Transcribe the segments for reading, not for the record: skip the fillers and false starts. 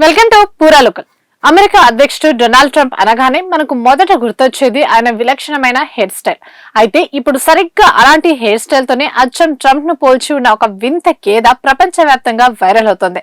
Welcome to పూరా local. America అధ్యక్షుడు Donald Trump అనగానే మనకు మొదట గుర్తొచ్చేది ఆయన విలక్షణమైన హెయిర్ స్టైల్. అయితే ఇప్పుడు సరిగ్గా అలాంటి హెయిర్ స్టైల్ తోనే అచ్చం ట్రంప్ ను పోల్చి ఉన్న ఒక వింత గేద ప్రపంచవ్యాప్తంగా వైరల్ అవుతోంది.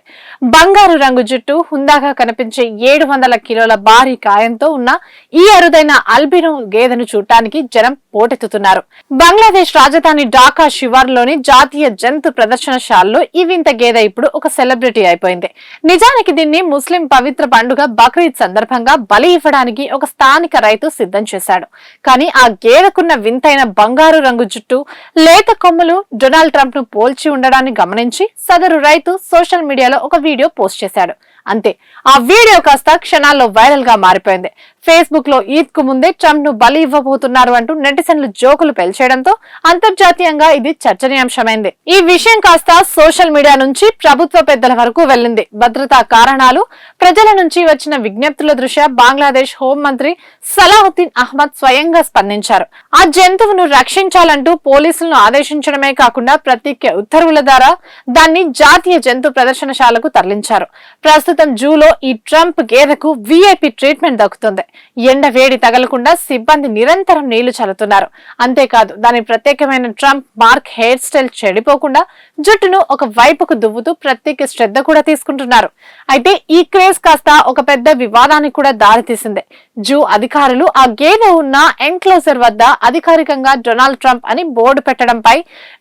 బంగారు రంగు జుట్టు, హుందాగా కనిపించే 700 కిలోల భారీ కాయంతో ఉన్న ఈ అరుదైన అల్బినో గేదెను చూడటానికి జనం పోటెత్తుతున్నారు. బంగ్లాదేశ్ రాజధాని ఢాకా శివార్లోని జాతీయ జంతు ప్రదర్శనశాలలో ఈ వింత గేదె ఇప్పుడు ఒక సెలబ్రిటీ అయిపోయింది. నిజానికి దీన్ని ముస్లిం పవిత్ర పండుగ బక్రీద్ సందర్భంగా బలి ఇవ్వడానికి ఒక స్థానిక రైతు సిద్ధం చేశాడు. కానీ ఆ గేదెకున్న వింతైన బంగారు రంగు జుట్టు, లేత కొమ్ములు డొనాల్డ్ ట్రంప్ ను పోల్చి ఉండడాన్ని గమనించి సదరు రైతు సోషల్ మీడియాలో ఒక వీడియో పోస్ట్ చేశాడు. అంతే, ఆ వీడియో కాస్త క్షణాల్లో వైరల్ గా మారిపోయింది. ఫేస్బుక్ లో ఈద్ కు ముందే ట్రంప్ ను బలి ఇవ్వబోతున్నారు అంటూ నెటిజన్లు జోకులు పెల్చేయడంతో అంతర్జాతీయంగా ఇది చర్చనీయాంశమైంది. ఈ విషయం కాస్త సోషల్ మీడియా నుంచి ప్రభుత్వ పెద్దల వరకు వెళ్లింది. భద్రతా కారణాలు, ప్రజల నుంచి వచ్చిన విజ్ఞప్తుల దృష్ట్యా బంగ్లాదేశ్ హోంమంత్రి సలాహుద్దీన్ అహ్మద్ స్వయంగా స్పందించారు. ఆ జంతువును రక్షించాలంటూ పోలీసులను ఆదేశించడమే కాకుండా ప్రత్యేక ఉత్తర్వుల ద్వారా దాన్ని జాతీయ జంతు ప్రదర్శనశాలకు తరలించారు. ప్రస్తుతం జూలో ఈ ట్రంప్ గేదెకు వీఐపీ ట్రీట్మెంట్ దక్కుతుంది. ఎండ వేడి తగలకుండా సిబ్బంది నిరంతరం నీళ్లు చల్లుతున్నారు. అంతేకాదు, దాని ప్రత్యేకమైన ట్రంప్ మార్క్ హెయిర్ స్టైల్ చెడిపోకుండా జుట్టును ఒక వైపుకు దువ్వుతూ ప్రత్యేక శ్రద్ధ కూడా తీసుకుంటున్నారు. అయితే ఈ క్రేజ్ కాస్త ఒక పెద్ద వివాదానికి కూడా దారితీసింది. జూ అధికారులు ఆ గేదె ఉన్న ఎన్క్లోజర్ వద్ద అధికారికంగా డొనాల్డ్ ట్రంప్ అని బోర్డు పెట్టడంపై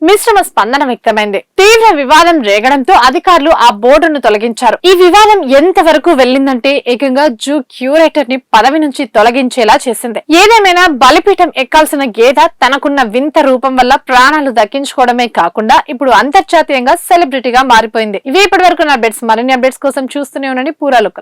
మిశ్రమ స్పందన వ్యక్తమైంది. తీవ్ర వివాదం రేగడంతో అధికారులు ఆ బోర్డును తొలగించారు. ఈ వివాదం ఎంత వరకు వెళ్లిందంటే ఏకంగా జూ క్యూరేటర్ ని పదవి నుంచి తొలగించేలా చేసింది. ఏదేమైనా బలిపీఠం ఎక్కాల్సిన గేదె తనకున్న వింత రూపం వల్ల ప్రాణాలు దక్కించుకోవడమే కాకుండా ఇప్పుడు అంతర్జాతీయంగా సెలబ్రిటీగా మారిపోయింది. ఇవి ఇప్పటి వరకు నా అప్డేట్స్. మరిన్ని అప్డేట్స్ కోసం చూస్తూనే ఉండండి పూరా లోకల్.